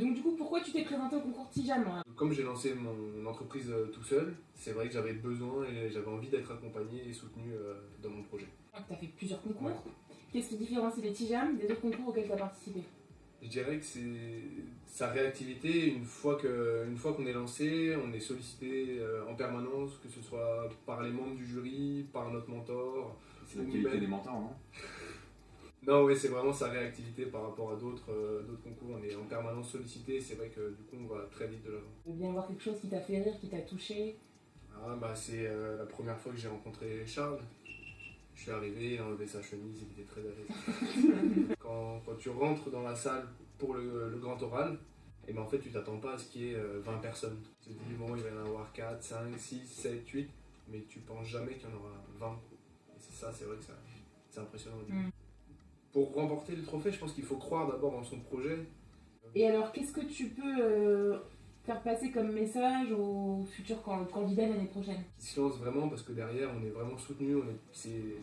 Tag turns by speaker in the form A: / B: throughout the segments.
A: Donc du coup, pourquoi tu t'es présenté au concours Tijam?
B: Comme j'ai lancé mon entreprise tout seul, c'est vrai que j'avais besoin et j'avais envie d'être accompagné et soutenu dans mon projet.
A: Tu as fait plusieurs concours.
B: Ouais.
A: Qu'est-ce qui différencie les Tijam des autres concours auxquels tu as participé?
B: Je dirais que c'est sa réactivité. Une fois qu'on est lancé, on est sollicité en permanence, que ce soit par les membres du jury, par notre mentor.
C: C'est la qualité des mentors, non?
B: Non, oui, c'est vraiment sa réactivité par rapport à d'autres concours. On est en permanence sollicité. C'est vrai que du coup, on va très vite de l'avant.
A: Tu veux bien voir quelque chose qui t'a fait rire, qui t'a touché?
B: C'est la première fois que j'ai rencontré Charles. Je suis arrivé, il a enlevé sa chemise, il était très à l'aise. quand tu rentres dans la salle pour le grand oral, et en fait tu t'attends pas à ce qu'il y ait 20 personnes. Tu te dis bon, il va y en avoir 4, 5, 6, 7, 8, mais tu penses jamais qu'il y en aura 20. Et c'est vrai que c'est impressionnant. Pour remporter le trophée, je pense qu'il faut croire d'abord en son projet.
A: Et alors, qu'est-ce que tu peux faire passer comme message aux futurs candidats l'année prochaine?
B: Qui se lancent vraiment, parce que derrière on est vraiment soutenu.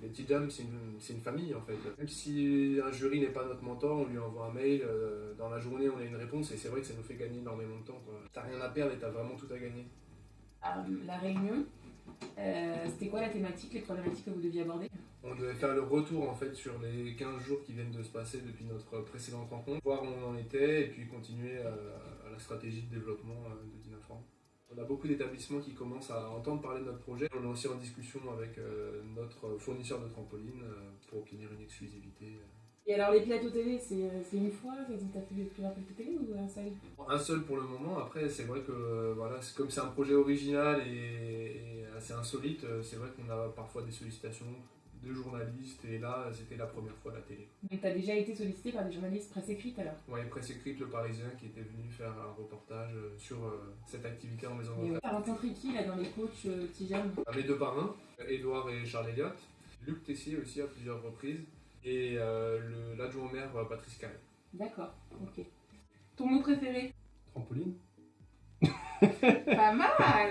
B: Les Tijam, c'est une famille en fait. Même si un jury n'est pas notre mentor, on lui envoie un mail, dans la journée on a une réponse, et c'est vrai que ça nous fait gagner énormément de temps. T'as rien à perdre et t'as vraiment tout à gagner.
A: La réunion, c'était quoi la thématique, les problématiques que vous deviez aborder?
B: On devait faire le retour en fait sur les 15 jours qui viennent de se passer depuis notre précédente rencontre, voir où on en était et puis continuer à la stratégie de développement de Dinafran. On a beaucoup d'établissements qui commencent à entendre parler de notre projet. On est aussi en discussion avec notre fournisseur de trampolines pour obtenir une exclusivité.
A: Et alors les plateaux télé, c'est une fois? T'as fait plusieurs plateaux télé ou un seul?
B: Un seul pour le moment. Après, c'est vrai que comme c'est un projet original et assez insolite, c'est vrai qu'on a parfois des sollicitations de journalistes, et là c'était la première fois à la télé.
A: Donc t'as déjà été sollicité par des journalistes presse écrite alors?
B: Oui, presse écrite, Le Parisien, qui était venu faire un reportage sur cette activité en maison de retraite.
A: T'as rencontré qui là dans les coachs Tijam?
B: Mes deux parrains, Édouard et Charles Elliott, Luc Tessier aussi à plusieurs reprises, et l'adjoint au maire Patrice Carré.
A: D'accord, ok. Ton mot préféré?
B: Trampoline.
A: Pas mal!